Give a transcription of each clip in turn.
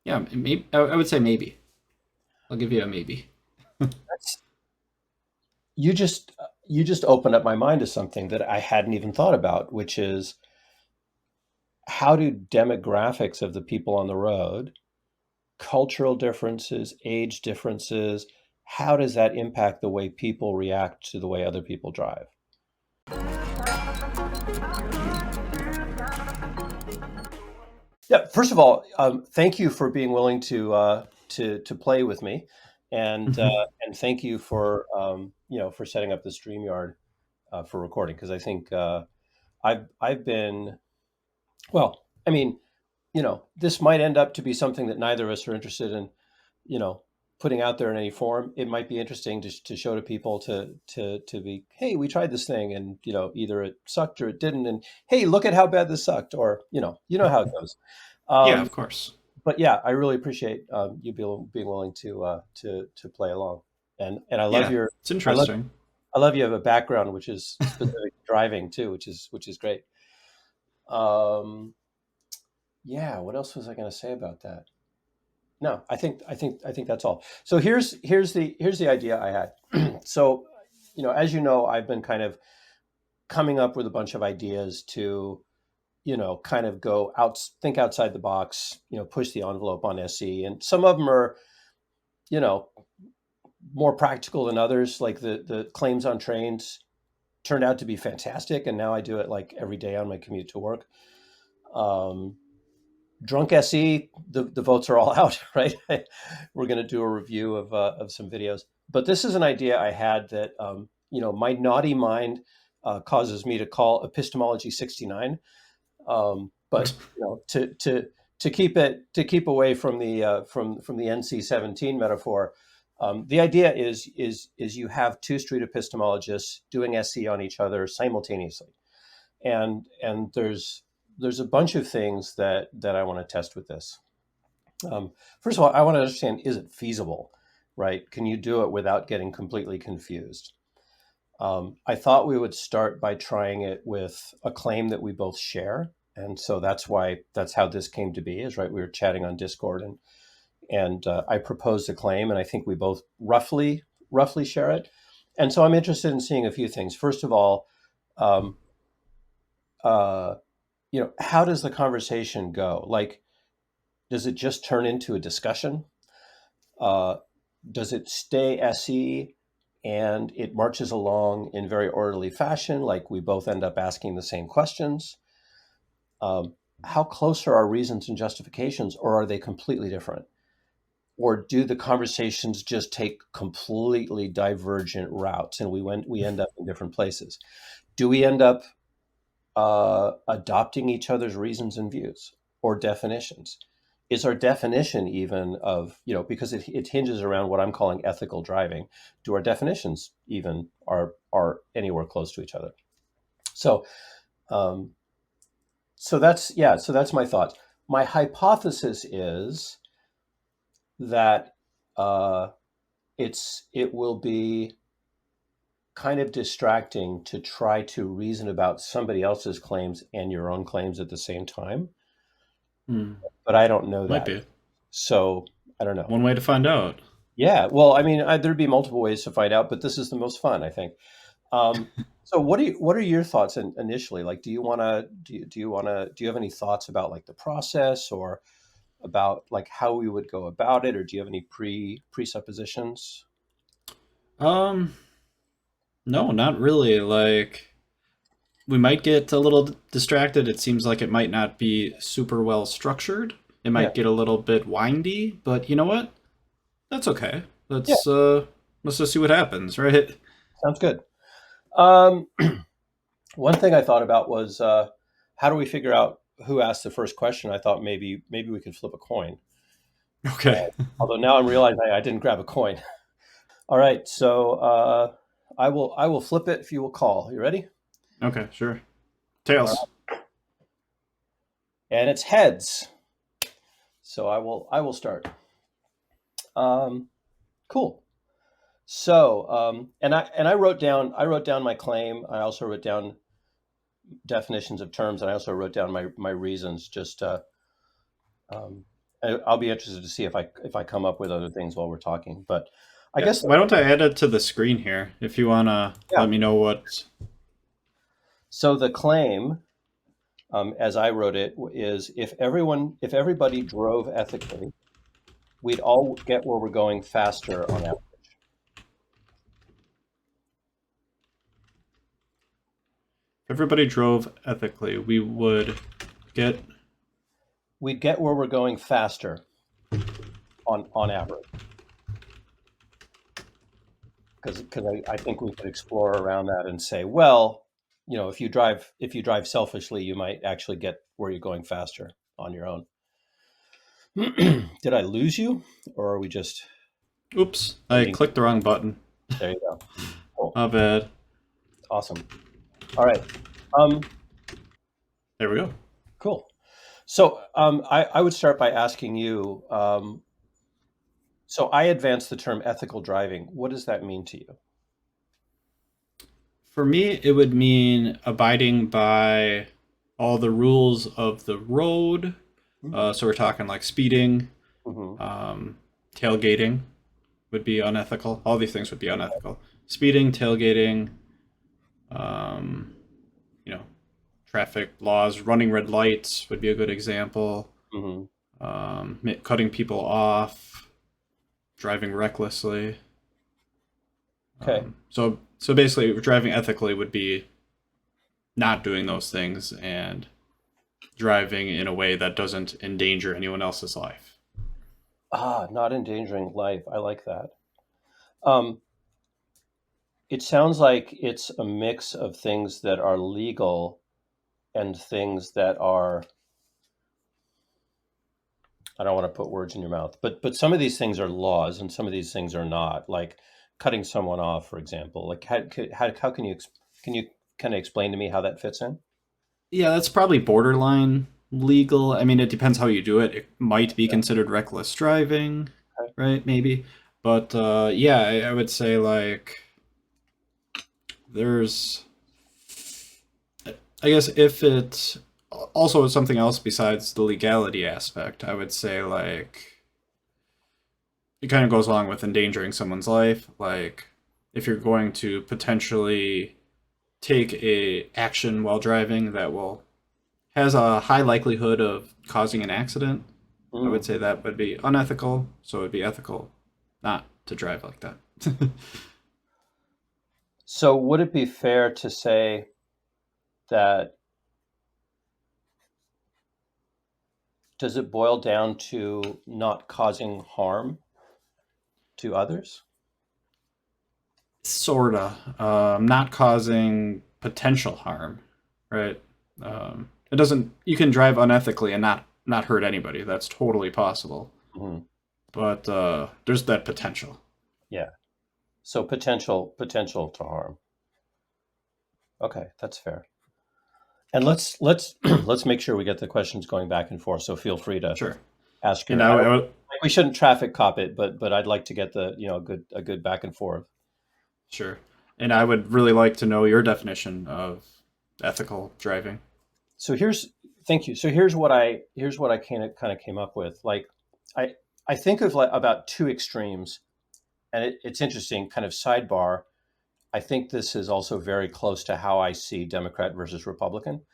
Yeah, maybe, I would say maybe. I'll give you a maybe. That's, you just opened up my mind to something that I hadn't even thought about, which is how do demographics of the people on the road, cultural differences, age differences, how does that impact the way people react to the way other people drive? Yeah, first of all, thank you for being willing to play with me, and thank you for for setting up the StreamYard for recording because I think I've been well. I mean, this might end up to be something that neither of us are interested in, you know, putting out there in any form. It might be interesting to show to people to be, hey, we tried this thing, and either it sucked or it didn't, and hey, look at how bad this sucked, or how it goes. Yeah, Um, of course. but yeah, I really appreciate you being willing to play along, and Yeah, it's I love interesting. I love you have a background which is specific to driving too, which is great. Um, yeah, what else was I going to say about that? No, I think that's all. So here's the idea I had. So, as you know, I've been kind of coming up with a bunch of ideas to, kind of go out, think outside the box, push the envelope on SE, and some of them are, you know, more practical than others. Like the claims on trains turned out to be fantastic, and now I do it like every day on my commute to work. Um, Drunk SE, the votes are all out, right? We're going to do a review of some videos, but this is an idea I had that my naughty mind causes me to call epistemology 69. But to keep away from the NC 17 metaphor, the idea is you have two street epistemologists doing SE on each other simultaneously, and there's a bunch of things that I want to test with this. First of all, I want to understand, is it feasible, right? Can you do it without getting completely confused? I thought we would start by trying it with a claim that we both share. And so that's how this came to be, is right. We were chatting on Discord, and I proposed a claim, and I think we both roughly share it. And so I'm interested in seeing a few things. First of all, um, uh, how does the conversation go? Like, does it just turn into a discussion? Uh, does it stay SE and it marches along in very orderly fashion? Like we both end up asking the same questions? Um, how close are our reasons and justifications, or are they completely different? Or do the conversations just take completely divergent routes and we end up in different places? Do we end up adopting each other's reasons and views or definitions? Is our definition even of, because it hinges around what I'm calling ethical driving, do our definitions even are anywhere close to each other? So, um, so that's my thoughts. My hypothesis is that uh, it will be kind of distracting to try to reason about somebody else's claims and your own claims at the same time, Hmm, but I don't know might that. be So I don't know. one way to find out. Yeah, well, I mean, there'd be multiple ways to find out, but this is the most fun, I think. So what are your thoughts initially? Like, do you want to do you want to do you have any thoughts about like the process or about like how we would go about it, or do you have any presuppositions? Um, no, not really. Like, we might get a little distracted. It seems like it might not be super well structured. It Yeah, might get a little bit windy, but you know what? That's okay. yeah, Let's just see what happens, right? sounds good. Um, One thing I thought about was how do we figure out who asked the first question? I thought maybe we could flip a coin. Okay. Although now I'm realizing I didn't grab a coin. All right, so I will flip it if you will call. You ready? Okay, sure. All Tails. right, and it's heads. So I will start. Um, cool. So and I wrote down my claim. I also wrote down definitions of terms, and I also wrote down my reasons. Just I'll be interested to see if I come up with other things while we're talking. But I Yeah, guess why don't I add it to the screen here if you wanna yeah. let me know what. So the claim, as I wrote it, is if everybody drove ethically, we'd all get where we're going faster on average. Everybody drove ethically, we would get. We'd get where we're going faster on average. Because I think we could explore around that and say, well, if you drive selfishly, you might actually get where you're going faster on your own. Did I lose you, or are we just Oops, I waiting? clicked the wrong button. There you go. Cool, My bad. awesome. All right, um, There we go. cool. So I would start by asking you. So I advanced the term ethical driving. What does that mean to you? For me, it would mean abiding by all the rules of the road. So we're talking like speeding, Mm-hmm. um, tailgating would be unethical. All these things would be unethical. Speeding, tailgating, um, you know, traffic laws, running red lights would be a good example. Mm-hmm. Cutting people off, driving recklessly. Okay. So basically, driving ethically would be not doing those things and driving in a way that doesn't endanger anyone else's life. Not endangering life. I like that. Um, it sounds like it's a mix of things that are legal and things that are, I don't want to put words in your mouth, but some of these things are laws and some of these things are not, like cutting someone off, for example. Like how can you kind of explain to me how that fits in? Yeah, that's probably borderline legal. I mean, it depends how you do it. It might be Yeah. considered reckless driving, Okay. right? Maybe. But yeah, I would say like there's, I guess if it also is something else besides the legality aspect, I would say like it kind of goes along with endangering someone's life. Like if you're going to potentially take a action while driving that will has a high likelihood of causing an accident, I would Mm. say that would be unethical. So it would be ethical not to drive like that. So would it be fair to say that does it boil down to not causing harm to others? Sorta. Not causing potential harm, right? It doesn't. You can drive unethically and not hurt anybody. That's totally possible. Mhm. But there's that potential. Yeah. So potential to harm. Okay, that's fair. And let's let's make sure we get the questions going back and forth. So feel free to Sure. ask And your. I don't I would like we shouldn't traffic cop it, but I'd like to get the a good back and forth. sure. And I would really like to know your definition of ethical driving. So thank you. So here's what I kind of came up with. Like I I think of like about two extremes, and it's interesting. Kind of sidebar. I think this is also very close to how I see Democrat versus Republican.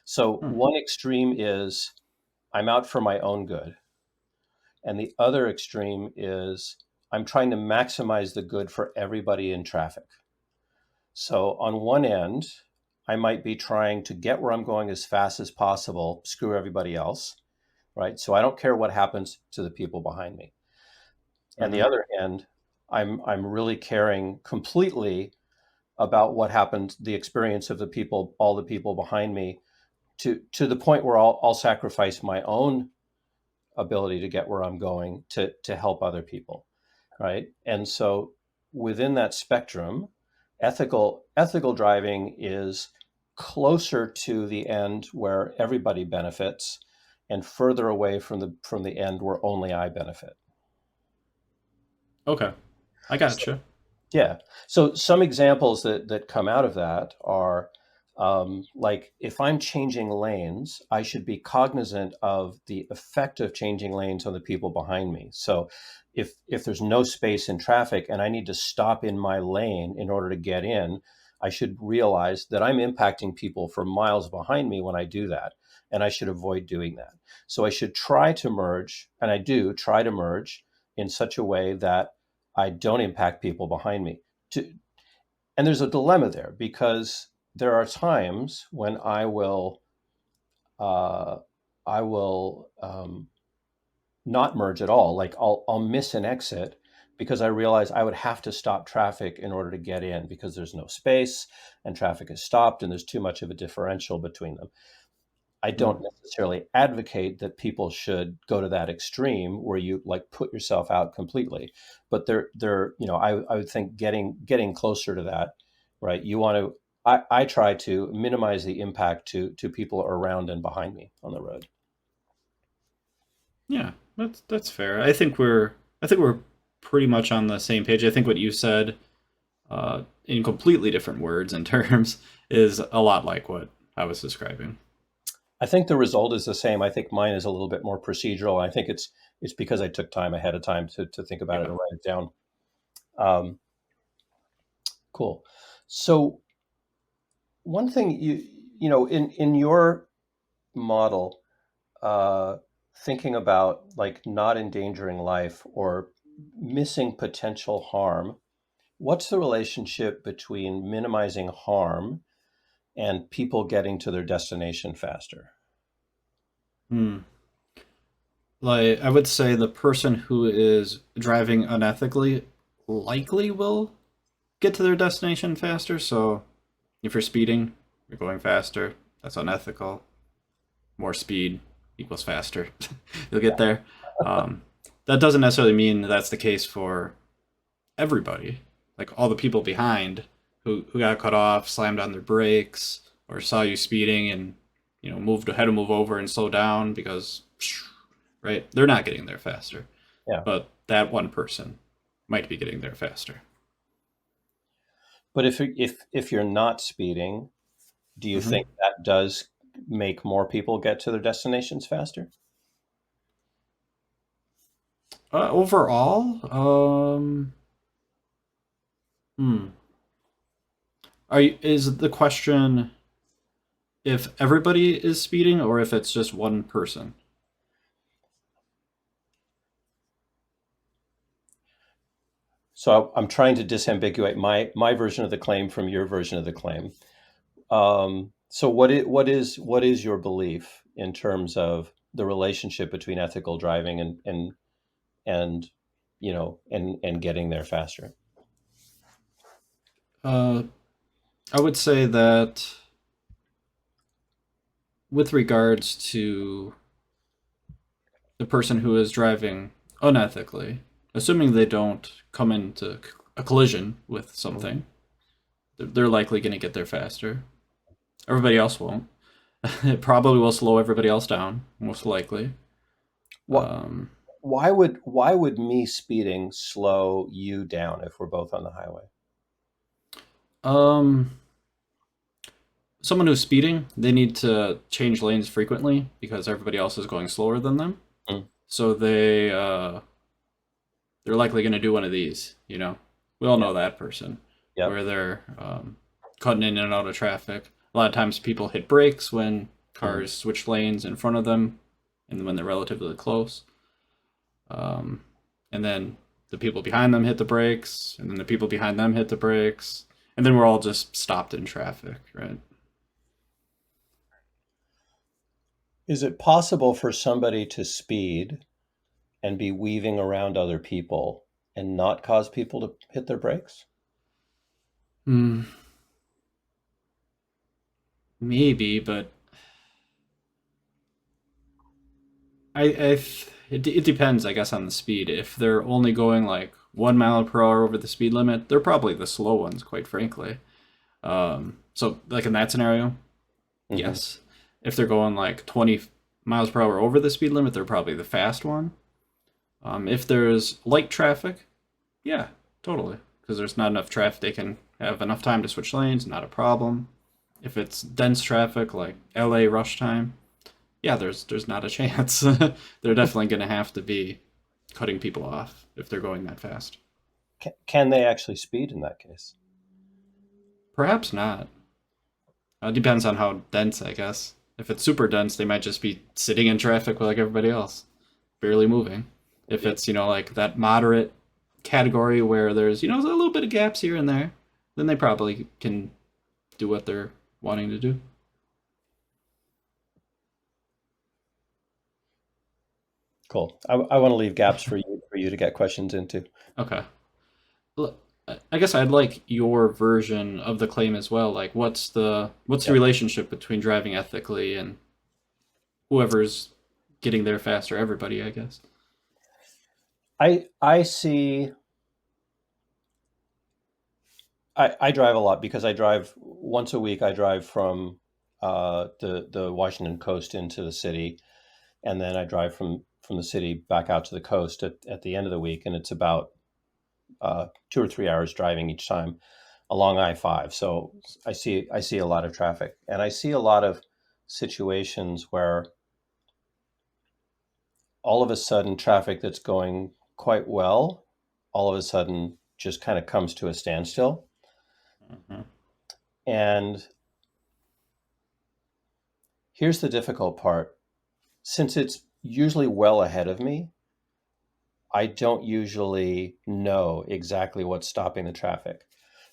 So Hmm. one extreme is I'm out for my own good. And the other extreme is I'm trying to maximize the good for everybody in traffic. So on one end, I might be trying to get where I'm going as fast as possible, screw everybody else, right? So I don't care what happens to the people behind me. And the Mm-hmm. other end, I'm really caring completely about what happened, the experience of the people, all the people behind me, to the point where I'll sacrifice my own ability to get where I'm going to help other people, right? And so within that spectrum, ethical driving is closer to the end where everybody benefits and further away from the end where only I benefit. Okay, I So, gotcha. yeah. So some examples that come out of that are, Like if I'm changing lanes, I should be cognizant of the effect of changing lanes on the people behind me. So if there's no space in traffic and I need to stop in my lane in order to get in, I should realize that I'm impacting people for miles behind me when I do that. And I should avoid doing that. So I should try to merge, and I do try to merge in such a way that I don't impact people behind me. To, and there's a dilemma there because there are times when uh, I will not merge at all. Like I'll miss an exit because I realize I would have to stop traffic in order to get in because there's no space and traffic is stopped and there's too much of a differential between them. I Mm. don't necessarily advocate that people should go to that extreme where you like put yourself out completely, but I would think getting closer to that, right? You want to, I try to minimize the impact to people around and behind me on the road. Yeah, that's fair. I think we're pretty much on the same page. I think what you said, in completely different words and terms, is a lot like what I was describing. I think the result is the same. I think mine is a little bit more procedural. I think it's because I took time ahead of time to think about it Yeah. and write it down. Um, cool. So one thing in your model, uh, thinking about like not endangering life or missing potential harm, what's the relationship between minimizing harm and people getting to their destination faster? Hmm. Like, I would say the person who is driving unethically likely will get to their destination faster. So if you're speeding, you're going faster. That's unethical. More speed equals faster. You'll get there. Um, that doesn't necessarily mean that's the case for everybody. Like all the people behind who got cut off, slammed on their brakes, or saw you speeding and moved ahead to move over and slow down because right, they're not getting there faster. Yeah. But that one person might be getting there faster. But if you're not speeding, do you Hmm. think that does make more people get to their destinations faster? Overall, hmm. Is the question if everybody is speeding or if it's just one person? So I'm trying to disambiguate my version of the claim from your version of the claim. So what is your belief in terms of the relationship between ethical driving and and getting there faster? Uh, I would say that with regards to the person who is driving unethically, assuming they don't come into a collision with Mhm. something, they're likely going to get there faster. Everybody else won't. It probably will slow everybody else down, most likely. What Um, why would me speeding slow you down if we're both on the highway? um, Someone who's speeding, they need to change lanes frequently because everybody else is going slower than them. Mm, So they're likely going to do one of these. We all yeah. know that person Yep. where they're cutting in and out of traffic. A lot of times people hit brakes when Mm. cars switch lanes in front of them, and when they're relatively close. Um, and then the people behind them hit the brakes, and then the people behind them hit the brakes, and then we're all just stopped in traffic, right? Is it possible for somebody to speed and be weaving around other people and not cause people to hit their brakes? Hmm, maybe, but it depends, I guess, on the speed. If they're only going like 1 mile per hour over the speed limit, they're probably the slow ones, quite frankly. So like in that scenario, Hmm. yes. If they're going like 20 miles per hour over the speed limit, they're probably the fast one. If there's light traffic, yeah, totally, because there's not enough traffic, they can have enough time to switch lanes, not a problem. If it's dense traffic like LA rush time, yeah, there's not a chance. They're definitely going to have to be cutting people off if they're going that fast. Can they actually speed in that case? Perhaps not. Depends on how dense, I guess. If it's super dense, they might just be sitting in traffic like everybody else, barely moving. If Yeah. it's, like that moderate category where there's, a little bit of gaps here and there, then they probably can do what they're wanting to do. Cool. I want to leave gaps for you to get questions into. Okay. I guess I'd like your version of the claim as well. Like, what's the Yeah. relationship between driving ethically and whoever's getting there faster? Everybody, I guess. I see. I drive a lot because I drive once a week. I drive from the Washington coast into the city, and then I drive from the city back out to the coast at the end of the week, and it's about 2 or 3 hours driving each time along I-5. So I see a lot of traffic, and I see a lot of situations where all of a sudden traffic that's going quite well, all of a sudden just kind of comes to a standstill. Mhm. And here's the difficult part. Since it's usually well ahead of me, I don't usually know exactly what's stopping the traffic.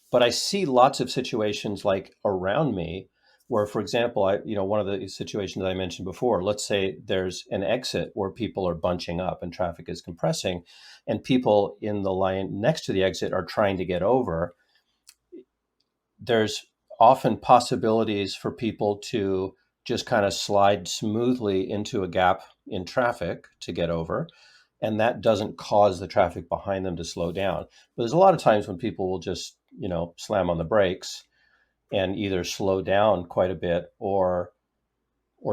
But I see lots of situations like around me where, for example, one of the situations I mentioned before, let's say there's an exit where people are bunching up and traffic is compressing, and people in the line next to the exit are trying to get over. There's often possibilities for people to just kind of slide smoothly into a gap in traffic to get over. And that doesn't cause the traffic behind them to slow down. But there's a lot of times when people will just, slam on the brakes and either slow down quite a bit or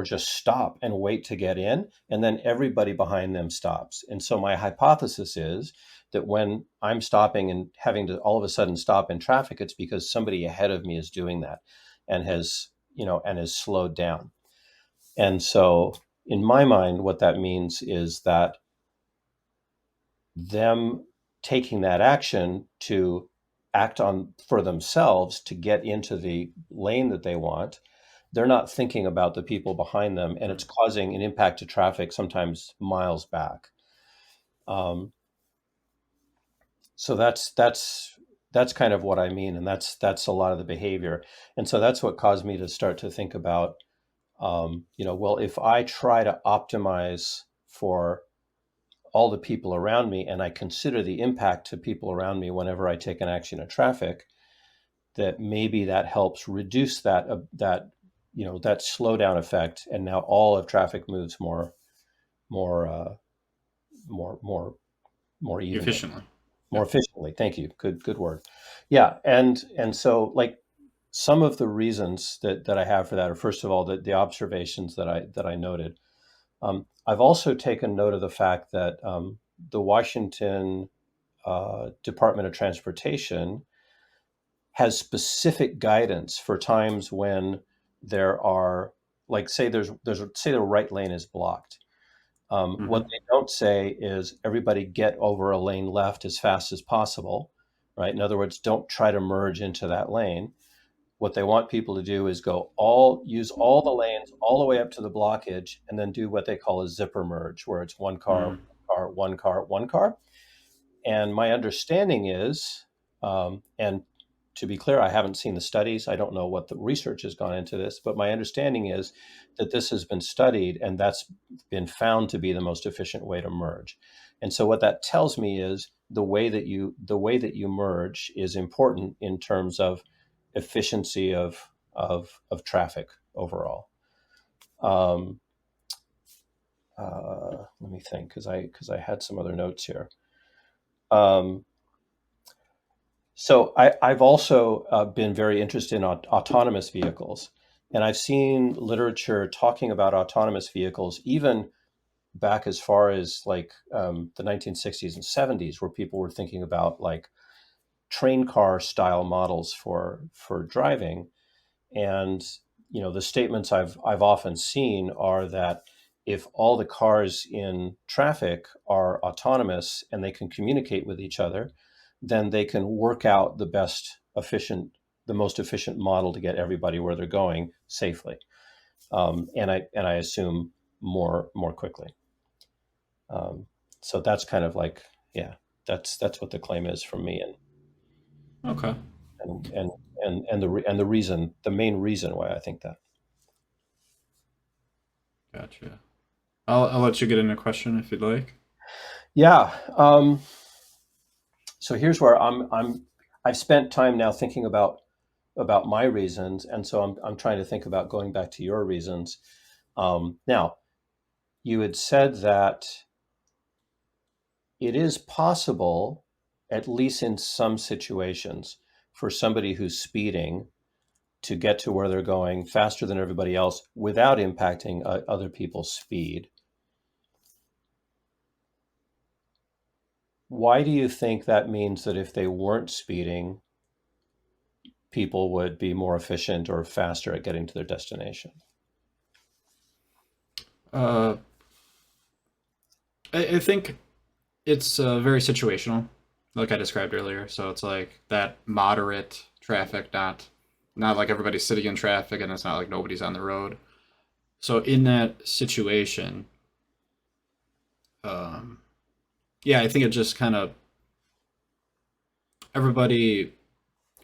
just stop and wait to get in, and then everybody behind them stops. And so my hypothesis is that when I'm stopping and having to all of a sudden stop in traffic, it's because somebody ahead of me is doing that and has slowed down. And so in my mind, what that means is that them taking that action to act on for themselves to get into the lane that they want, they're not thinking about the people behind them, and it's causing an impact to traffic sometimes miles back. Um, so that's kind of what I mean, and that's a lot of the behavior, and so that's what caused me to start to think about, well, if I try to optimize for all the people around me, and I consider the impact to people around me whenever I take an action in traffic, that maybe that helps reduce that slowdown effect, and now all of traffic moves more more more more evenly, Efficiently. more Yep. efficiently. Thank you. Good word. Yeah, and so like some of the reasons that I have for that are, first of all, the observations that I noted. I've also taken note of the fact that the Washington Department of Transportation has specific guidance for times when there are, like, say the right lane is blocked. What Hmm. they don't say is everybody get over a lane left as fast as possible, right? In other words, don't try to merge into that lane. What they want people to do is use all the lanes all the way up to the blockage, and then do what they call a zipper merge, where it's one car, Mm. one car, one car, one car. And my understanding is, and to be clear, I haven't seen the studies. I don't know what the research has gone into this, but my understanding is that this has been studied and that's been found to be the most efficient way to merge. And so what that tells me is the way that you merge is important in terms of efficiency of traffic overall. Um, Let me think, because I had some other notes here. Um, I've also been very interested in autonomous vehicles, and I've seen literature talking about autonomous vehicles even back as far as like the 1960s and 70s, where people were thinking about like train car style models for driving. And the statements I've often seen are that if all the cars in traffic are autonomous and they can communicate with each other, then they can work out the most efficient model to get everybody where they're going safely, and I assume more quickly. Um, so that's kind of like, yeah, that's what the claim is from me, Okay, and the main reason why I think that. gotcha. I'll let you get in a question if you'd like. Yeah. So here's where I've spent time now thinking about my reasons, and so I'm trying to think about going back to your reasons. Now, you had said that it is possible, at least in some situations, for somebody who's speeding to get to where they're going faster than everybody else without impacting other people's speed. Why do you think that means that if they weren't speeding, people would be more efficient or faster at getting to their destination? Uh, I think it's very situational, like I described earlier. So it's like that moderate traffic, not like everybody's sitting in traffic, and it's not like nobody's on the road. So in that situation, um, yeah, I think it just kind of everybody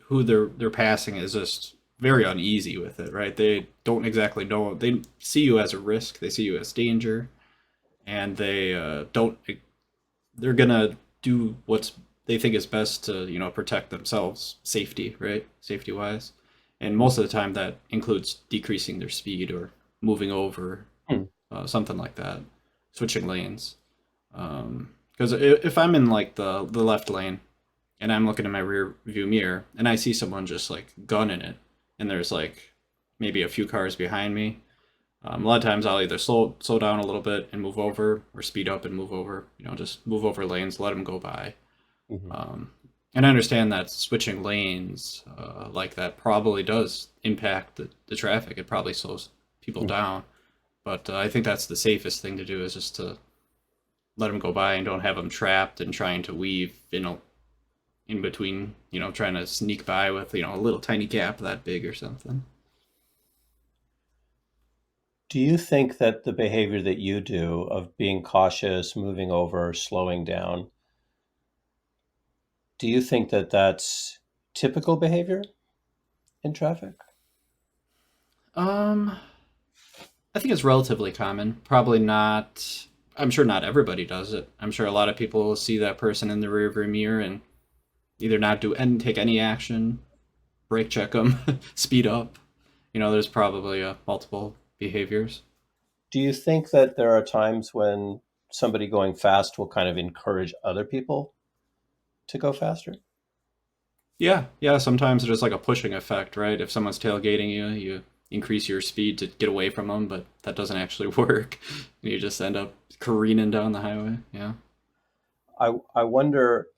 who they're passing is just very uneasy with it, right? They don't exactly know. They see you as a risk. They see you as danger, and they don't. They're gonna do what's they think is best to protect themselves, safety, right? Safety wise, and most of the time that includes decreasing their speed or moving over, Hmm. something like that, switching lanes. Because if I'm in like the left lane and I'm looking in my rear view mirror and I see someone just like gunning it, and there's like maybe a few cars behind me. A lot of times I'll either slow down a little bit and move over, or speed up and move over. Just move over lanes, let them go by. Mhm. Um, and I understand that switching lanes like that probably does impact the traffic. It probably slows people Mhm. down. But I think that's the safest thing to do is just to let them go by and don't have them trapped and trying to weave, in between, trying to sneak by with, a little tiny gap that big or something. Do you think that the behavior that you do of being cautious, moving over, slowing down, do you think that that's typical behavior in traffic? Um, I think it's relatively common. Probably not. I'm sure not everybody does it. I'm sure a lot of people will see that person in the rearview mirror and either not do and take any action, brake check them, speed up. There's probably multiple behaviors. Do you think that there are times when somebody going fast will kind of encourage other people to go faster? Yeah, yeah. Sometimes there's like a pushing effect, right? If someone's tailgating you, you increase your speed to get away from them, but that doesn't actually work. You just end up careening down the highway. Yeah. I wonder,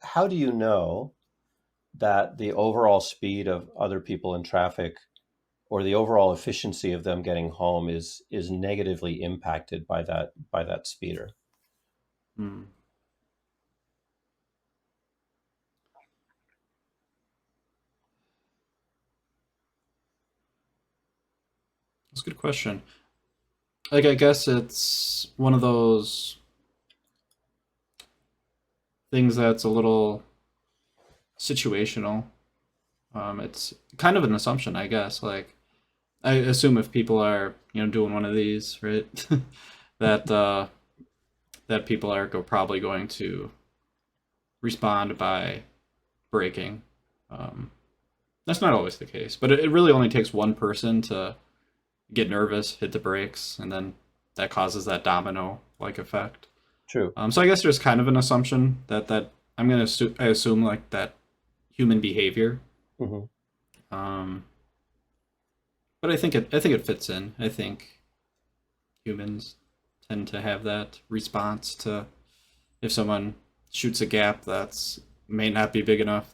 how do you know that the overall speed of other people in traffic or the overall efficiency of them getting home is negatively impacted by that speeder? Hmm. That's a good question. Like, I guess it's one of those things that's a little situational. It's kind of an assumption, I guess. Like, I assume if people are, doing one of these, right, that that people are probably going to respond by braking. Um, that's not always the case, but it really only takes one person to get nervous, hit the brakes, and then that causes that domino like effect. True. So I guess there's kind of an assumption that I assume like that human behavior. Hmm. Um, but I think it fits in. I think humans tend to have that response to if someone shoots a gap that's may not be big enough,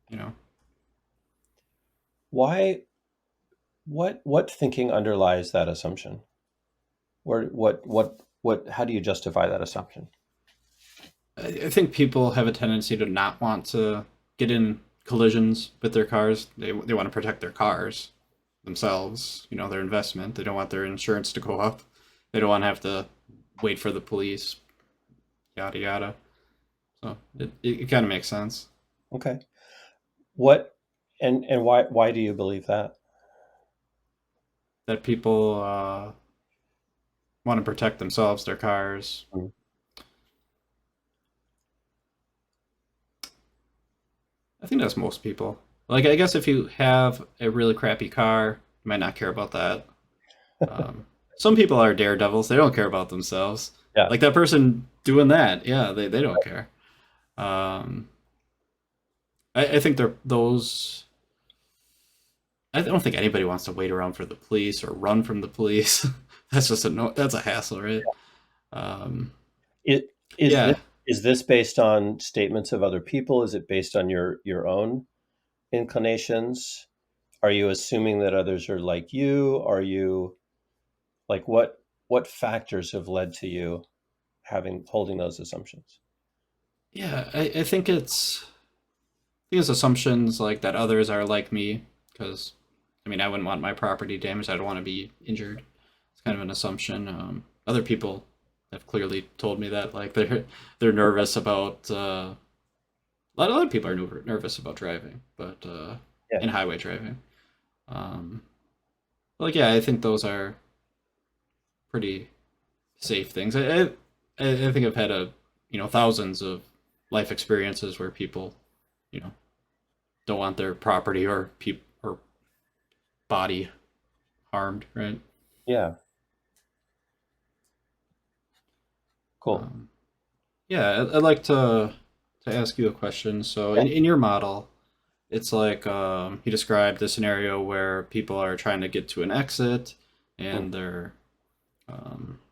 you know. Why? What thinking underlies that assumption? Or what? How do you justify that assumption? I think people have a tendency to not want to get in collisions with their cars. They want to protect their cars themselves, you know, their investment. They don't want their insurance to go up. They don't want to have to wait for the police, yada yada. So it kind of makes sense Okay. What and why do you believe that? that people want to protect themselves, their cars. Mm. I think that's most people. Like, I guess if you have a really crappy car, you might not care about that. Some people are daredevils. They don't care about themselves. Yeah. Like that person doing that. Yeah, they don't care. Um, I think they're those. I don't think anybody wants to wait around for the police or run from the police. That's just a no. That's a hassle, right? Um, It is this yeah, is this based on statements of other people? Is it based on your own inclinations? Are you assuming that others are like you? Are you like what factors have led to you having holding those assumptions? yeah. I think it's assumptions like that others are like me because I mean I wouldn't want my property damaged. I don't want to be injured. It's kind of an assumption. Other people have clearly told me that like they're nervous about a lot of people are nervous about driving, but Yeah. in highway driving. Um, like yeah, I think those are pretty safe things. I think I've had thousands of life experiences where people you know don't want their property or body harmed, right? Yeah. Cool. Um, yeah, I'd like to ask you a question. So, Yeah. in your model, it's like you described the scenario where people are trying to get to an exit, Mm. and they're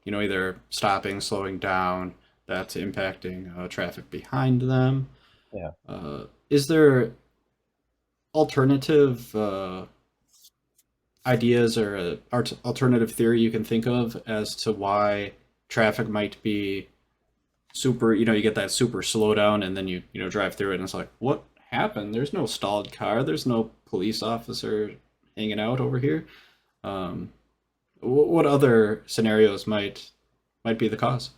either stopping, slowing down. That's impacting traffic behind them. Yeah. Is there alternative ideas or alternative theory you can think of as to why traffic might be super, you get that super slowdown and then you drive through it and it's like, what happened? There's no stalled car. There's no police officer hanging out over here. Um, what other scenarios might be the cause?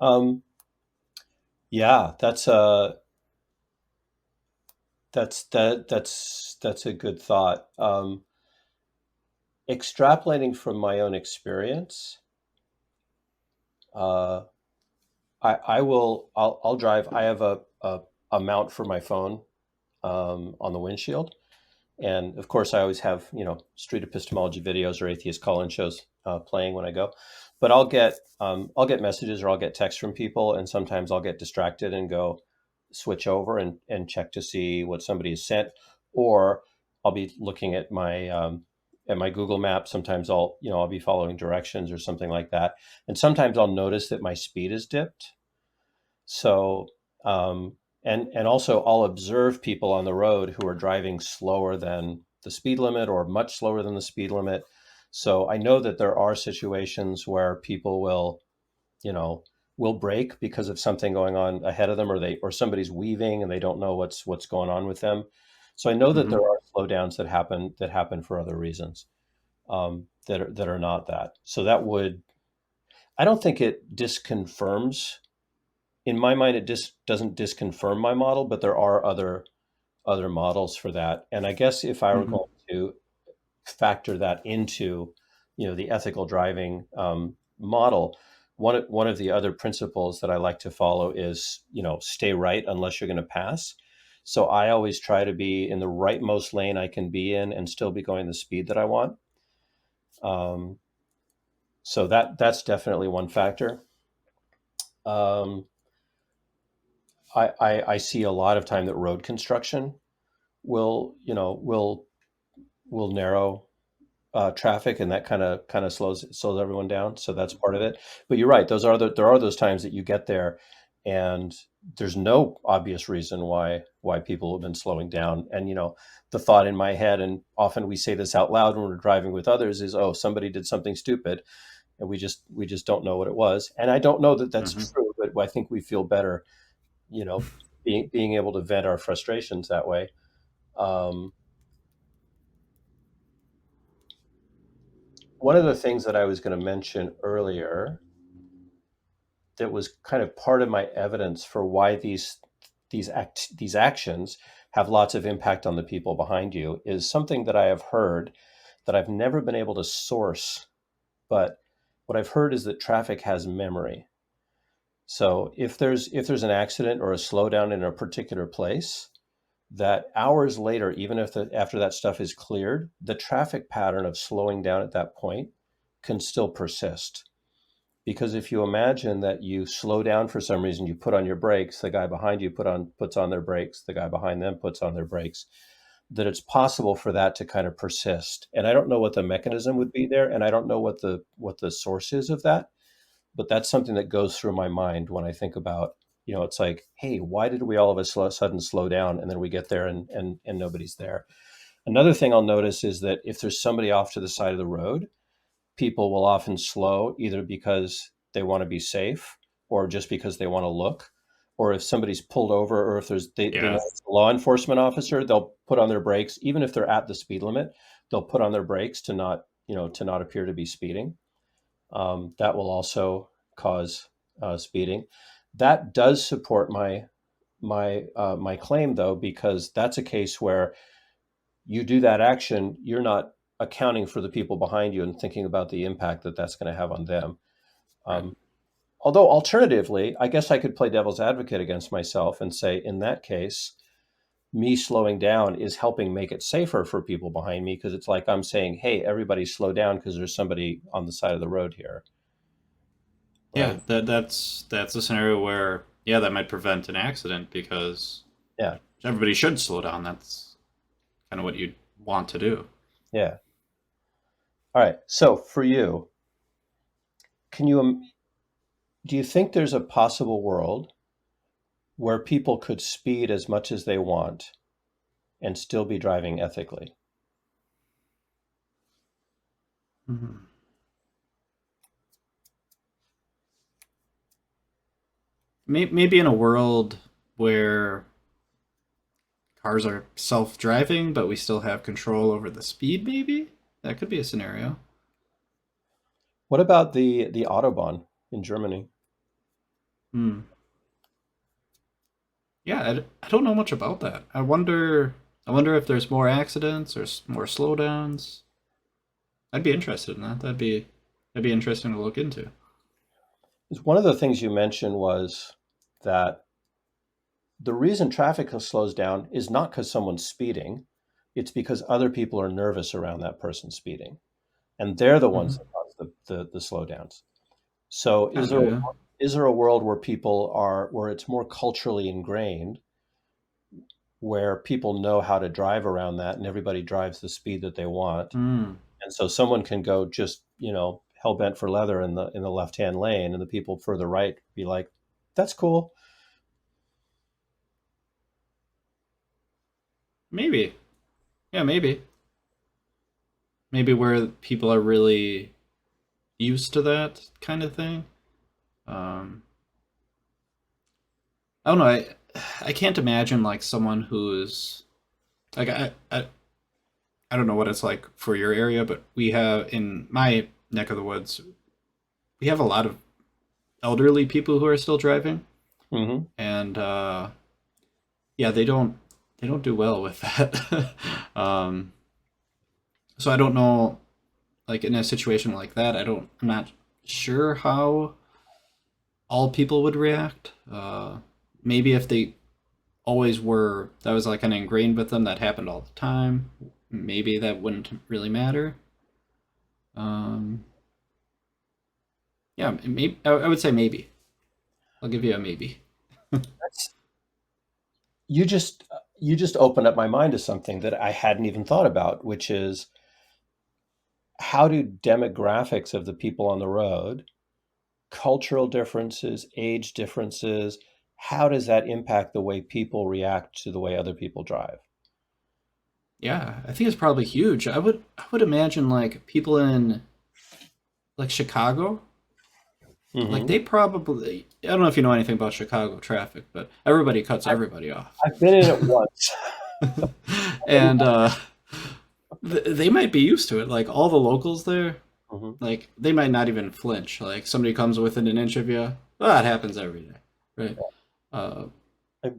Um, yeah, that's a good thought. Extrapolating from my own experience, uh, I'll drive. I have a mount for my phone on the windshield, and of course, I always have street epistemology videos or atheist call-in shows playing when I go. But I'll get messages or I'll get texts from people, and sometimes I'll get distracted and go switch over and check to see what somebody has sent, or I'll be looking at my Google map. Sometimes I'll be following directions or something like that, and sometimes I'll notice that my speed is dipped. So, and also I'll observe people on the road who are driving slower than the speed limit or much slower than the speed limit. So I know that there are situations where people you know, will brake because of something going on ahead of them, or somebody's weaving and they don't know what's going on with them. So I know that there Hmm. are slowdowns that happen for other reasons that are not that. So that would I don't think it disconfirms in my mind, it just doesn't disconfirm my model, but there are other models for that. And I guess if I were Hmm. going to factor that into, the ethical driving model, one of the other principles that I like to follow is, stay right unless you're going to pass. So I always try to be in the rightmost lane I can be in and still be going the speed that I want. Um, so that's definitely one factor. Um, I see a lot of time that road construction will narrow traffic, and that kind of slows everyone down. So that's part of it. But you're right; there are those times that you get there, and there's no obvious reason why people have been slowing down. And the thought in my head, and often we say this out loud when we're driving with others, is, oh, somebody did something stupid, and we just don't know what it was. And I don't know that that's Hmm. true, but I think we feel better, you know, being able to vent our frustrations that way. Um, One of the things that I was going to mention earlier that was kind of part of my evidence for why these actions have lots of impact on the people behind you is something that I have heard that I've never been able to source, but what I've heard is that traffic has memory. So if there's an accident or a slowdown in a particular place, that hours later, even if after that stuff is cleared, the traffic pattern of slowing down at that point can still persist. Because if you imagine that you slow down for some reason, you put on your brakes, the guy behind you puts on their brakes, the guy behind them puts on their brakes, that it's possible for that to kind of persist. And I don't know what the mechanism would be there, and I don't know what the source is of that, but that's something that goes through my mind when I think about, it's like, hey, why did we all of a sudden slow down, and then we get there and nobody's there. Another thing I'll notice is that if there's somebody off to the side of the road, people will often slow either because they want to be safe or just because they want to look. Or if somebody's pulled over, or if they know Yeah. it's a law enforcement officer, they'll put on their brakes. Even if they're at the speed limit, they'll put on their brakes to not appear to be speeding. That will also cause speeding. That does support my claim, though, because that's a case where you do that action, you're not accounting for the people behind you and thinking about the impact that that's going to have on them. Right. Um, Although, alternatively, I guess I could play devil's advocate against myself and say, in that case, me slowing down is helping make it safer for people behind me, because it's like I'm saying, hey, everybody slow down because there's somebody on the side of the road here, Yeah, right? that's a scenario where, yeah, that might prevent an accident because Yeah, everybody should slow down. That's kind of what you want to do. yeah. All right. So for you, can you do you think there's a possible world where people could speed as much as they want and still be driving ethically? Mhm. Maybe in a world where cars are self-driving, but we still have control over the speed. Maybe that could be a scenario. What about the Autobahn in Germany? Hmm. Yeah, I don't know much about that. I wonder if there's more accidents or more slowdowns. I'd be interested in that. That'd be interesting to look into. 'Cause one of the things you mentioned was that the reason traffic slows down is not because someone's speeding, it's because other people are nervous around that person speeding, and they're the ones Hmm. that cause the slowdowns. So I do, yeah. is there a world where where it's more culturally ingrained, where people know how to drive around that and everybody drives the speed that they want? Hmm. And so someone can go just, hell bent for leather in the left-hand lane, and the people further right be like, that's cool. Maybe. Yeah, maybe. Maybe where people are really used to that kind of thing. Um, I don't know. I can't imagine like someone who's like I don't know what it's like for your area, but we have in my neck of the woods, we have a lot of elderly people who are still driving, Hmm. and yeah, they don't do well with that. So I don't know, like in a situation like that, I'm not sure how all people would react. Maybe if they always were, that was like kind of ingrained with them, that happened all the time. Maybe that wouldn't really matter. Um, yeah, maybe I would say maybe. I'll give you a maybe. That's you just opened up my mind to something that I hadn't even thought about, which is, how do demographics of the people on the road, cultural differences, age differences, how does that impact the way people react to the way other people drive? Yeah, I think it's probably huge. I would imagine like people in like Chicago, like Hmm. they probably I don't know if you know anything about Chicago traffic, but everybody cuts everybody off. I've been in it once. And they might be used to it. Like all the locals there, Hmm. like they might not even flinch. Like somebody comes within an inch of you, well, it happens every day, right? Uh,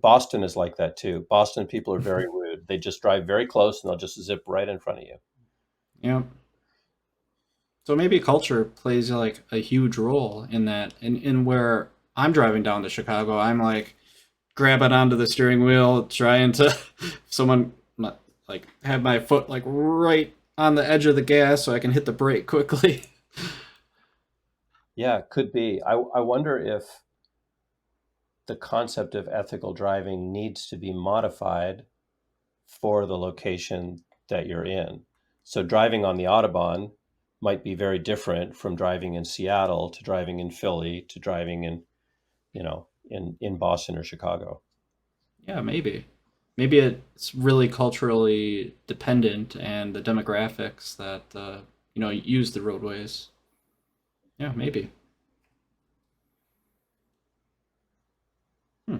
Boston is like that too. Boston people are very rude. They just drive very close and they'll just zip right in front of you. yeah. So maybe culture plays like a huge role in that. In where I'm driving down to Chicago, I'm like grabbing onto the steering wheel, trying to someone like have my foot like right on the edge of the gas so I can hit the brake quickly. Yeah, could be. I wonder if the concept of ethical driving needs to be modified for the location that you're in. So driving on the Autobahn might be very different from driving in Seattle to driving in Philly to driving in, in Boston or Chicago. Yeah, maybe. Maybe it's really culturally dependent and the demographics that use the roadways. Yeah, maybe. Hmm.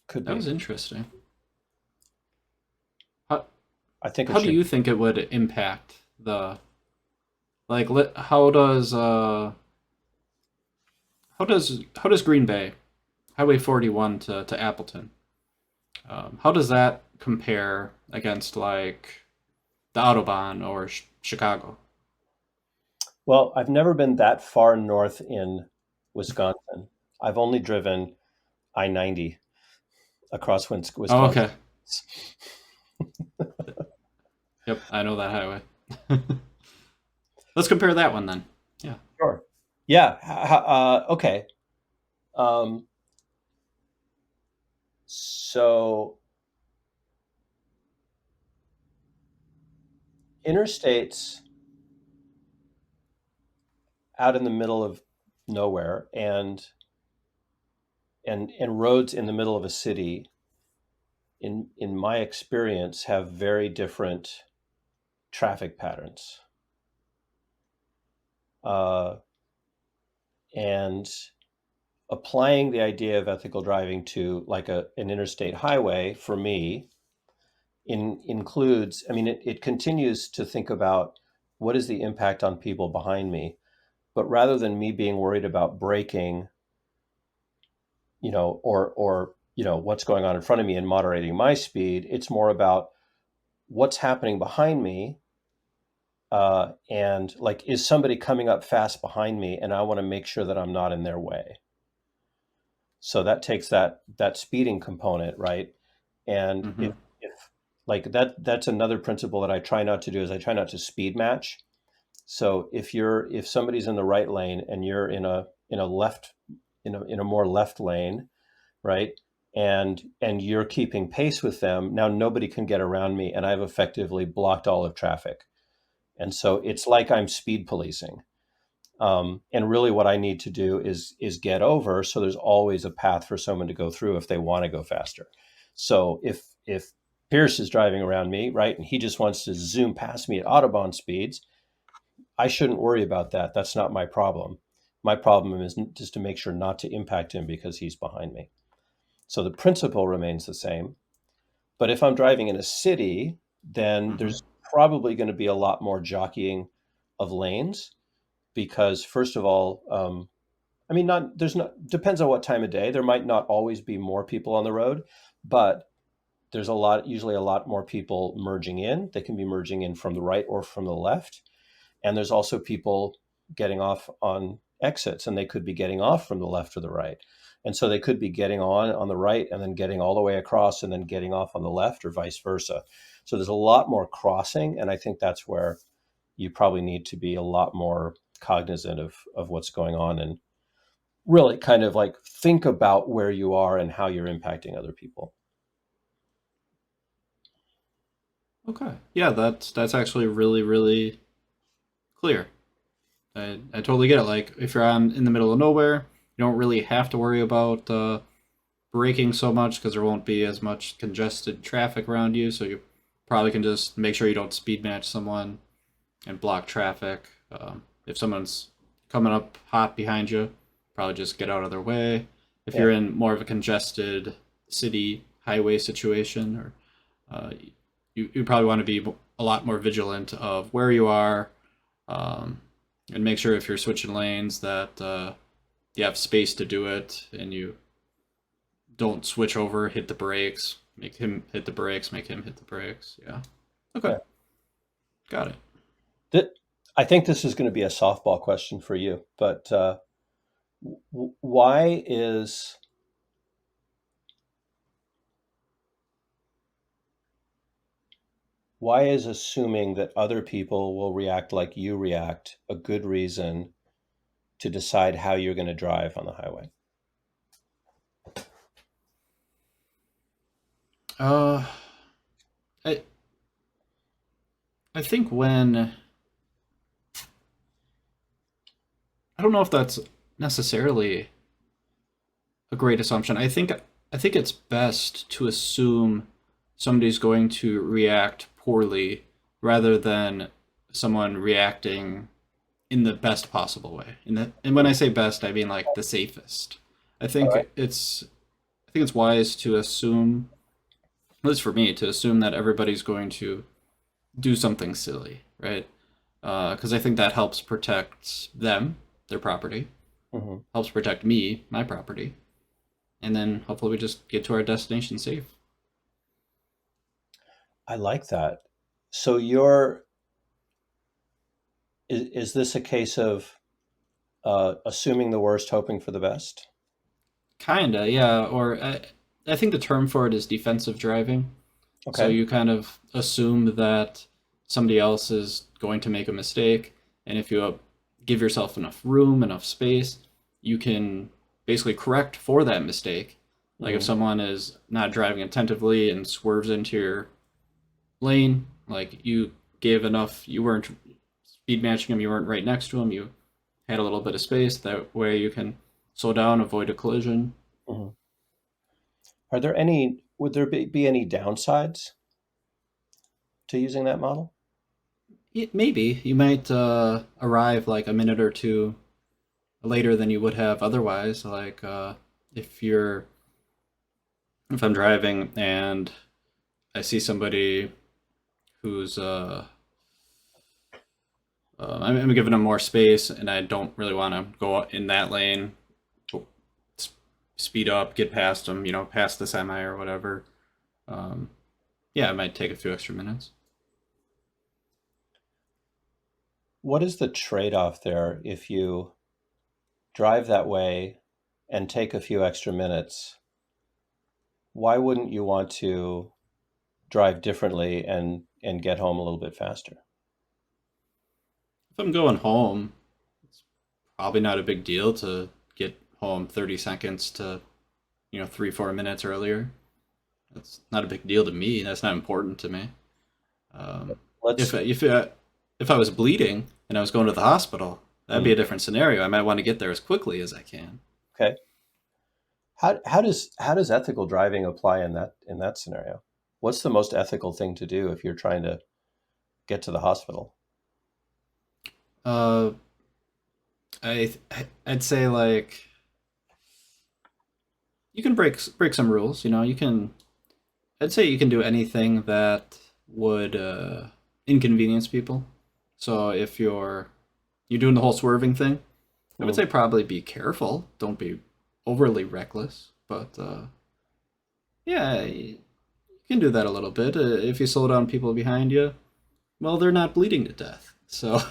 Could That be. was interesting. How, I think it how do should. you think it would impact the like? How does Green Bay Highway 41 to Appleton? How does that compare against like the Autobahn or Chicago? Well, I've never been that far north in Wisconsin. I've only driven I-90 across Oh, Wisconsin. okay. Yep, I know that highway. Let's compare that one then. Yeah. Sure. Yeah. Okay. Um, so interstates out in the middle of nowhere and roads in the middle of a city, in my experience, have very different traffic patterns. Uh, and applying the idea of ethical driving to like an interstate highway for me includes, I mean, it continues to think about what is the impact on people behind me. But rather than me being worried about braking, what's going on in front of me and moderating my speed, it's more about what's happening behind me. And like, is somebody coming up fast behind me and I want to make sure that I'm not in their way. So that takes that speeding component, right? And Mm-hmm. if like that's another principle that I try not to do is I try not to speed match. So if somebody's in the right lane and you're in a left in a more left lane, right? And you're keeping pace with them, now nobody can get around me and I've effectively blocked all of traffic. And so it's like I'm speed policing. And really, what I need to do is get over. So there's always a path for someone to go through if they want to go faster. So if Pierce is driving around me, right, and he just wants to zoom past me at Autobahn speeds, I shouldn't worry about that. That's not my problem. My problem is just to make sure not to impact him because he's behind me. So the principle remains the same. But if I'm driving in a city, then Mm-hmm. there's probably going to be a lot more jockeying of lanes because, first of all, I mean, not there's not depends on what time of day. There might not always be more people on the road, but there's usually a lot more people merging in. They can be merging in from the right or from the left. And there's also people getting off on exits, and they could be getting off from the left or the right. And so they could be getting on the right and then getting all the way across and then getting off on the left or vice versa. So there's a lot more crossing. And I think that's where you probably need to be a lot more cognizant of what's going on and really kind of like think about where you are and how you're impacting other people. Okay. Yeah, that's actually really, really clear. I totally get it. Like if you're on in the middle of nowhere, You don't really have to worry about braking so much because there won't be as much congested traffic around you. So you probably can just make sure you don't speed match someone and block traffic. If someone's coming up hot behind you, probably just get out of their way. If Yeah. you're in more of a congested city highway situation, or you probably want to be a lot more vigilant of where you are, um, and make sure if you're switching lanes that you have space to do it and you don't switch over, hit the brakes, make him hit the brakes, make him hit the brakes. Yeah. Okay. Yeah. Got it. Th- I think this is going to be a softball question for you, but why is assuming that other people will react like you react a good reason to decide how you're going to drive on the highway? Uh, I I think when I don't know if that's necessarily a great assumption. I think it's best to assume somebody's going to react poorly rather than someone reacting in the best possible way. And when I say best, I mean like the safest. I All think right. it's I think it's wise to assume, at least for me, to assume that everybody's going to do something silly, right? Because I think that helps protect them, their property, Hmm. helps protect me, my property, and then hopefully we just get to our destination safe. I like that. So is this a case of assuming the worst, hoping for the best? Kinda, yeah. Or I think the term for it is defensive driving. So Okay. you kind of assume that somebody else is going to make a mistake, and if you give yourself enough room, enough space, you can basically correct for that mistake. Like if Hmm. someone is not driving attentively and swerves into your lane, like you gave enough, you weren't speed matching them, you weren't right next to them, you had a little bit of space. That way you can slow down, avoid a collision. Hmm. Would there be any downsides to using that model? Maybe you might arrive like a minute or two later than you would have otherwise. Like if you're if I'm driving and I see somebody who's I'm giving them more space and I don't really want to go in that lane, speed up, get past them, past the semi or whatever. Um, yeah, it might take a few extra minutes. What is the trade-off there if you drive that way and take a few extra minutes? Why wouldn't you want to drive differently and get home a little bit faster? If I'm going home, probably not a big deal to get home 30 seconds to 3 4 minutes earlier. That's not a big deal to me. That's not important to me. Um, if Let's if if I was bleeding and I was going to the hospital, that'd mm, be a different scenario. I might want to get there as quickly as I can. okay. How does ethical driving apply in that scenario? What's the most ethical thing to do if you're trying to get to the hospital? Uh, I'd say like you can break some rules. You can. I'd say you can do anything that would inconvenience people. So if you're doing the whole swerving thing, I would Mm, say probably be careful. Don't be overly reckless. But yeah, you can do that a little bit. If you slow down people behind you, well, they're not bleeding to death. So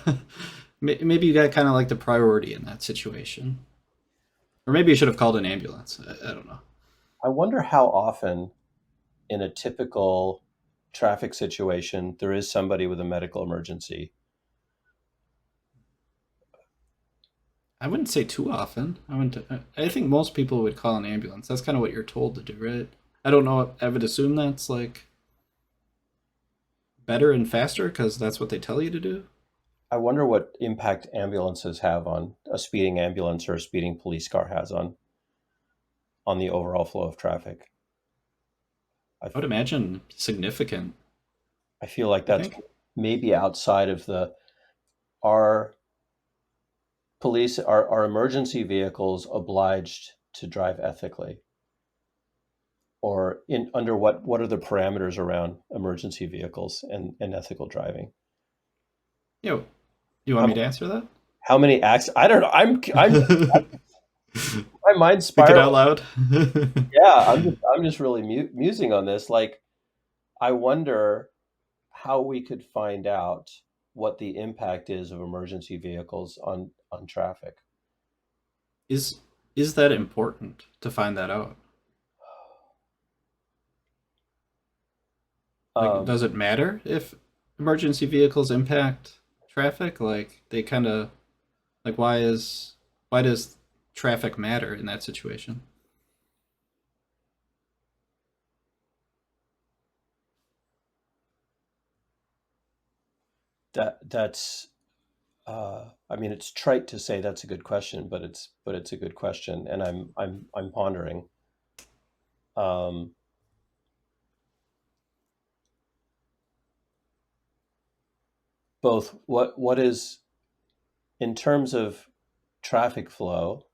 maybe you got kind of like the priority in that situation. Or maybe you should have called an ambulance. I don't know. I wonder how often in a typical traffic situation there is somebody with a medical emergency. I wouldn't say too often. I wouldn't. I think most people would call an ambulance. That's kind of what you're told to do, right? I don't know. I would assume that's like better and faster because that's what they tell you to do. I wonder what impact ambulances have on a speeding ambulance or a speeding police car has on the overall flow of traffic. I, I would imagine significant. I feel like You that's think? maybe outside of the are are emergency vehicles obliged to drive ethically, or in under what are the parameters around emergency vehicles and ethical driving? You you want How me to answer that? how many acts? I don't know. I'm my mind's Think it out spiraling. loud. Yeah, I'm just really musing on this. Like, I wonder how we could find out what the impact is of emergency vehicles on traffic. is is that important to find that out? Like, Um, does it matter if emergency vehicles impact traffic? Like, they kind of like why does traffic matter in that situation? that's I mean, it's trite to say that's a good question, but it's a good question, and I'm pondering. Um, Both what is in terms of traffic flow,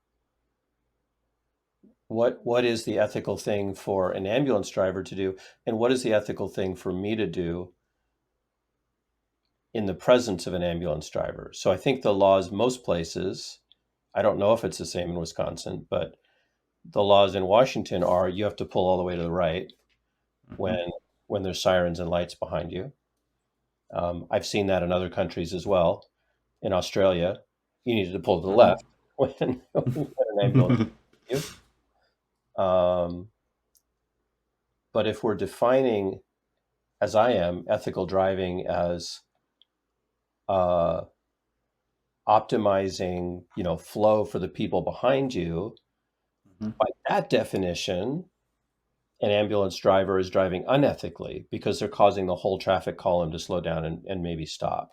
what is the ethical thing for an ambulance driver to do, and what is the ethical thing for me to do in the presence of an ambulance driver? So I think the laws most places, I don't know if it's the same in Wisconsin, but the laws in Washington are you have to pull all the way to the right Hmm. when there's sirens and lights behind you. I've seen that in other countries as well. In Australia, you needed to pull to the Hmm. left when an ambulance hit you. But if we're defining, as I am, ethical driving as uh, optimizing, flow for the people behind you, Hmm. by that definition, an ambulance driver is driving unethically because they're causing the whole traffic column to slow down and maybe stop.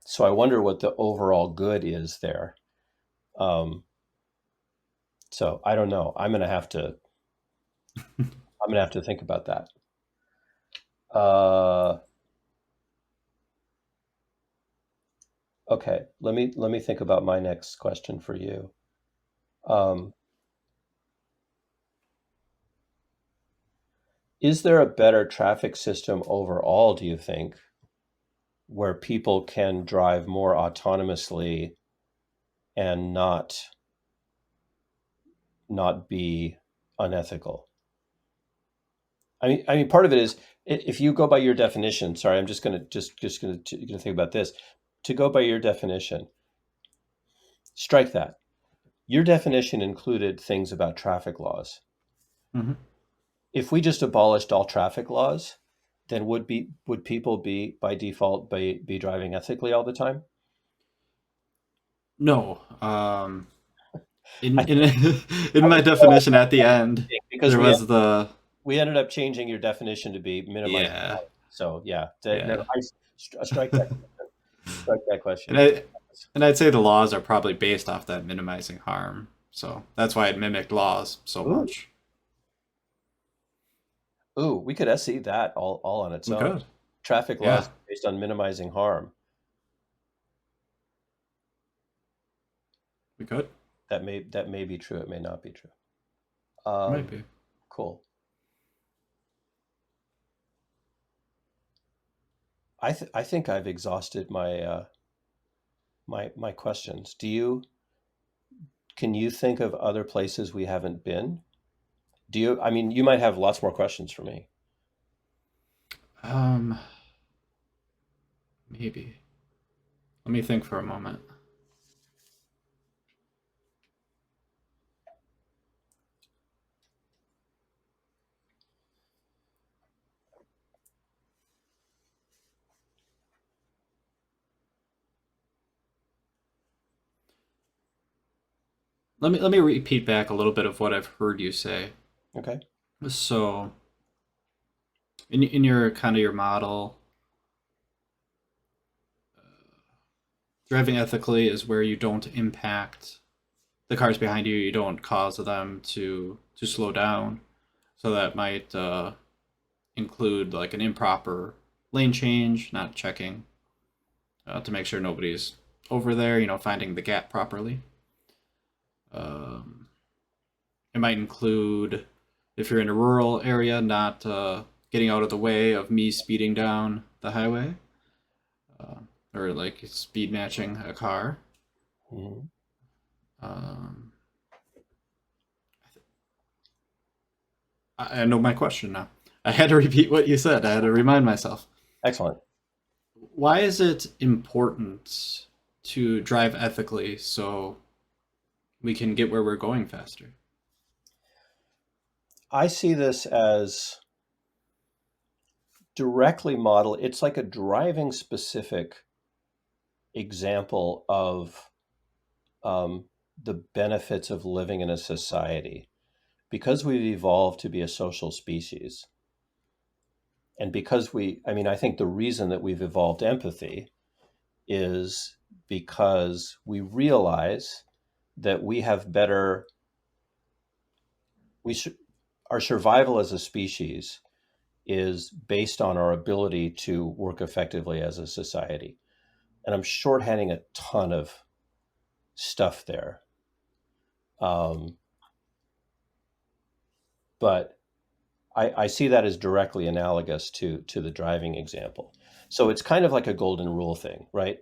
So I wonder what the overall good is there. Um, so I don't know. I'm gonna have to think about that. Uh, okay, let me think about my next question for you. Um, is there a better traffic system overall, do you think, where people can drive more autonomously and not be unethical? I mean, part of it is if you go by your definition. Sorry, I'm just gonna think about this. To go by your definition, strike that. Your definition included things about traffic laws. Hmm. If we just abolished all traffic laws, then would people be by default be driving ethically all the time? No. I, In in I my just realized definition at the end, because there was the we ended up changing your definition to be minimizing yeah, harm. So yeah, never, yeah. strike that question. Strike that And question. I and I'd say the laws are probably based off that minimizing harm. So that's why it mimicked laws so Ooh, much. ooh, we could SE that all on its We own. could. Traffic Yeah, laws based on minimizing harm. we could. That may be true. It may not be true. Might Um, be. cool. I think I've exhausted my questions. Can you think of other places we haven't been? Do you? I mean, you might have lots more questions for me. Um, maybe. Let me think for a moment. Let me repeat back a little bit of what I've heard you say. Okay. So, in your kind of your model, Driving ethically is where you don't impact the cars behind you. You don't cause them to slow down. So that might include like an improper lane change, not checking to make sure nobody's over there. Finding the gap properly. Um, it might include if you're in a rural area, not getting out of the way of me speeding down the highway, uh, or like speed matching a car. Mhm. Um, I know my question now. I had to repeat what you said. I had to remind myself. Excellent. Why is it important to drive ethically so we can get where we're going faster? I see this as directly model. It's like a driving specific example of um, the benefits of living in a society. Because we've evolved to be a social species, and because I mean, I think the reason that we've evolved empathy is because we realize that we have better, we should, our survival as a species is based on our ability to work effectively as a society. And I'm shorthanding a ton of stuff there. Um, but I see that as directly analogous to the driving example. So it's kind of like a golden rule thing, right?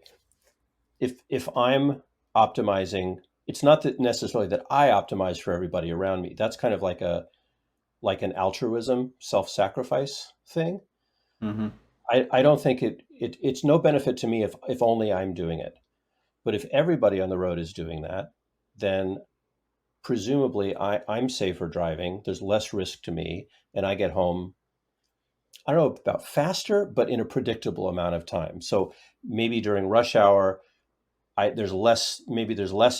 If I'm optimizing, it's not that necessarily that I optimize for everybody around me. That's kind of like an altruism, self-sacrifice thing. Mm-hmm. I don't think it's no benefit to me if only I'm doing it. But if everybody on the road is doing that, then presumably I'm safer driving. There's less risk to me, and I get home, I don't know about faster, but in a predictable amount of time. So maybe during rush hour, there's less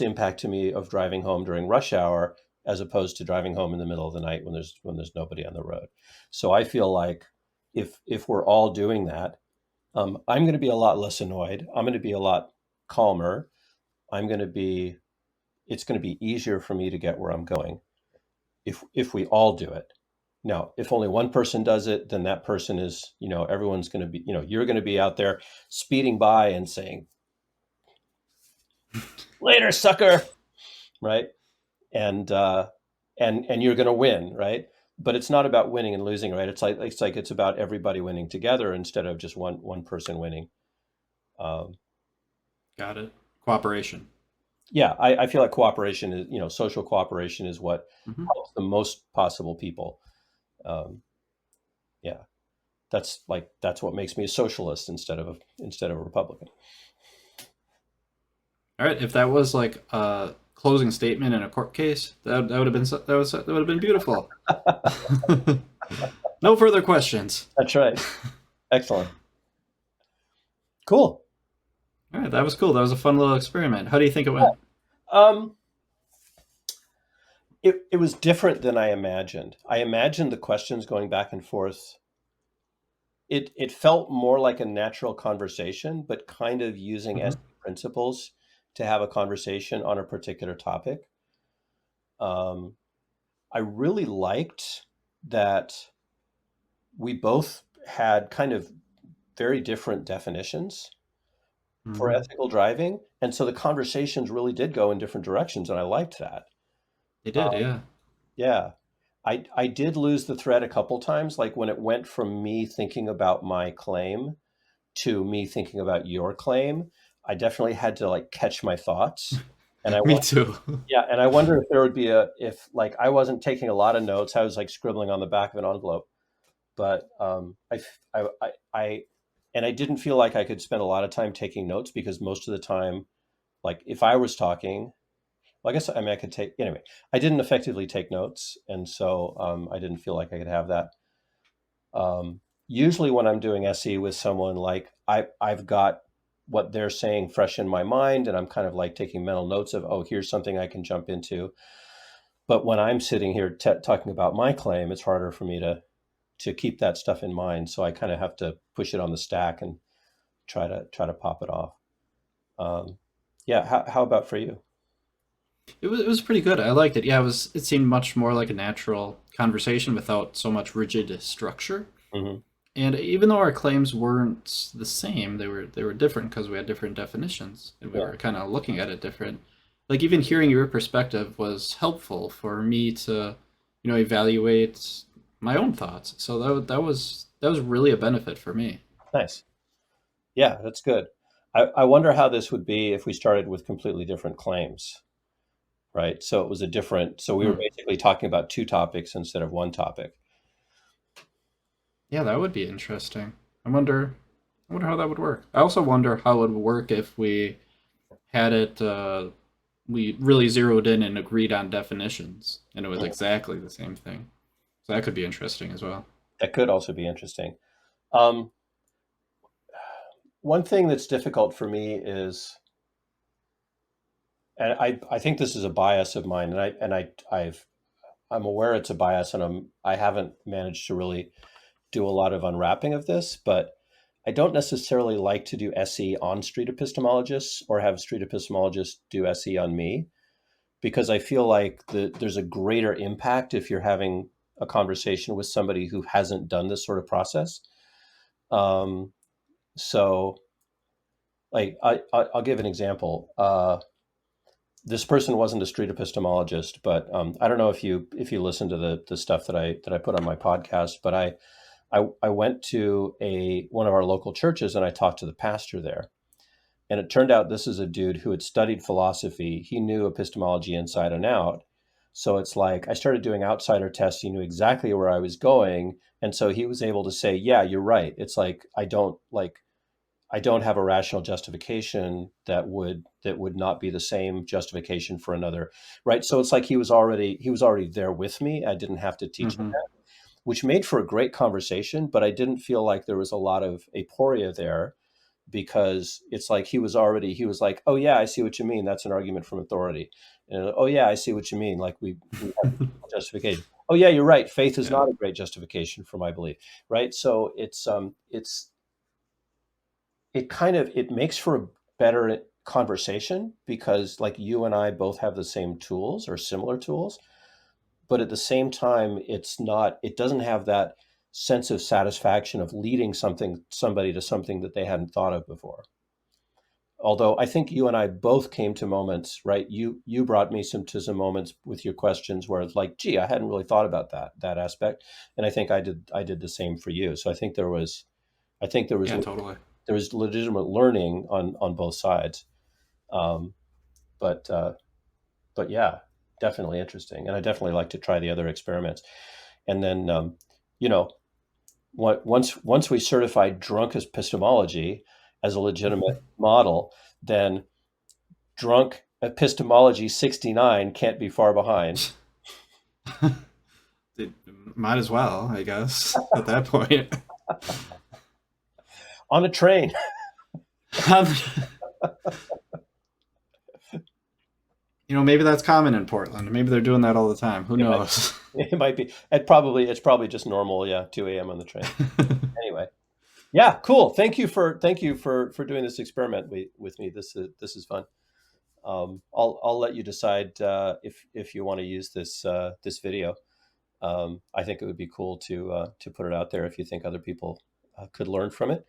impact to me of driving home during rush hour as opposed to driving home in the middle of the night when there's nobody on the road. So I feel like if we're all doing that, I'm going to be a lot less annoyed. I'm going to be a lot calmer. I'm going to be It's going to be easier for me to get where I'm going if we all do it. Now, if only one person does it, then that person is, everyone's going to be, you're going to be out there speeding by and saying, "Later, sucker," right? And and you're going to win, right? But it's not about winning and losing, right? It's about everybody winning together instead of just one person winning. Um, Got it. Cooperation. yeah, I feel like cooperation is, social cooperation is what Mm-hmm. helps the most possible people. Um, yeah, that's what makes me a socialist instead of a Republican. All right. If that was like a closing statement in a court case, that would have been that would have been beautiful. No further questions. That's right. Excellent. Cool. All right, that was cool. That was a fun little experiment. How do you think it went? Um, it was different than I imagined. I imagined the questions going back and forth. It felt more like a natural conversation, but kind of using Mm-hmm. SE principles to have a conversation on a particular topic. Um, I really liked that we both had kind of very different definitions for Mm-hmm. ethical driving, and so the conversations really did go in different directions, and I liked that. They did, Um, yeah. yeah, I did lose the thread a couple times, like when it went from me thinking about my claim to me thinking about your claim. I definitely had to like catch my thoughts, and Me too. yeah, and I wonder if there would be a if like I wasn't taking a lot of notes, I was like scribbling on the back of an envelope, but I and I didn't feel like I could spend a lot of time taking notes because most of the time, like if I was talking, well, I guess I mean I could take anyway. I didn't effectively take notes, and so I didn't feel like I could have that. Usually, when I'm doing SE with someone, like I've got what they're saying fresh in my mind, and I'm kind of like taking mental notes of, oh, here's something I can jump into. But when I'm sitting here talking about my claim, it's harder for me to keep that stuff in mind. So I kind of have to push it on the stack and try to pop it off. Um, yeah. How about for you? It was pretty good. I liked it. Yeah, it seemed much more like a natural conversation without so much rigid structure. Hmm. And even though our claims weren't the same, they were different because we had different definitions and we Yeah. were kind of looking at it different. Like even hearing your perspective was helpful for me to, evaluate my own thoughts. So that was really a benefit for me. Nice. Yeah, that's good. I wonder how this would be if we started with completely different claims, right? So it was a different. So we were Hmm. basically talking about two topics instead of one topic. Yeah, that would be interesting. I wonder how that would work. I also wonder how it would work if we had it we really zeroed in and agreed on definitions and it was Mhm. exactly the same thing. So that could be interesting as well. That could also be interesting. Um, One thing that's difficult for me is, and I think this is a bias of mine, I'm aware it's a bias, and I haven't managed to really do a lot of unwrapping of this, but I don't necessarily like to do SE on street epistemologists or have street epistemologists do SE on me because I feel like there's a greater impact if you're having a conversation with somebody who hasn't done this sort of process. Um, so, like, I'll give an example. This person wasn't a street epistemologist, but I don't know if you listen to the stuff that I put on my podcast, but I went to a one of our local churches and I talked to the pastor there. And it turned out this is a dude who had studied philosophy. He knew epistemology inside and out. So it's like I started doing outsider tests. He knew exactly where I was going. And so he was able to say, yeah, you're right. It's like I don't have a rational justification that would not be the same justification for another. Right. So it's like he was already there with me. I didn't have to teach him, Hmm. which made for a great conversation, but I didn't feel like there was a lot of aporia there because it's like he was like, oh yeah, I see what you mean. That's an argument from authority. And oh yeah, I see what you mean. Like we have justification. Oh yeah, you're right. Faith is Yeah. not a great justification for my belief. Right. So it kind of it makes for a better conversation because like you and I both have the same tools or similar tools, but at the same time it doesn't have that sense of satisfaction of leading somebody to something that they hadn't thought of before. Although I think you and I both came to moments, right? You brought me some moments with your questions where it's like, gee, I hadn't really thought about that aspect, and I think I did the same for you. So I think Yeah, totally. there was legitimate learning on both sides. Um, but but yeah, definitely interesting, and I definitely like to try the other experiments. And then you know, once we certified drunk epistemology as a legitimate model, then drunk epistemology 69 can't be far behind. It might as well, I guess, at that point. On a train. Maybe that's common in Portland. Maybe they're doing that all the time. Who It might knows? it might be it's probably just normal, yeah, 2 a.m. on the train. Anyway, yeah, cool. Thank you for doing this experiment with me. This is fun. I'll let you decide if you want to use this video. I think it would be cool to put it out there if you think other people could learn from it.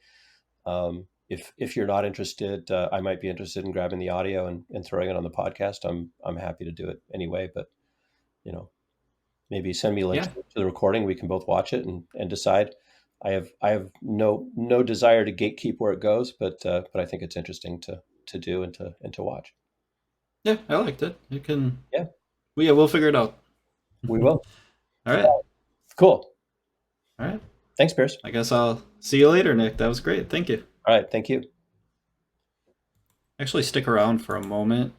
If you're not interested, I might be interested in grabbing the audio and throwing it on the podcast. I'm happy to do it anyway. But you know, maybe send me links Yeah. to the recording. We can both watch it and decide. I have no desire to gatekeep where it goes, but I think it's interesting to do and to watch. Yeah, I liked it. You can. Yeah, Yeah, we'll figure it out. we will. All right. Cool. All right. Thanks, Pierce. I guess I'll see you later, Nick. That was great. Thank you. All right. Thank you. Actually, stick around for a moment.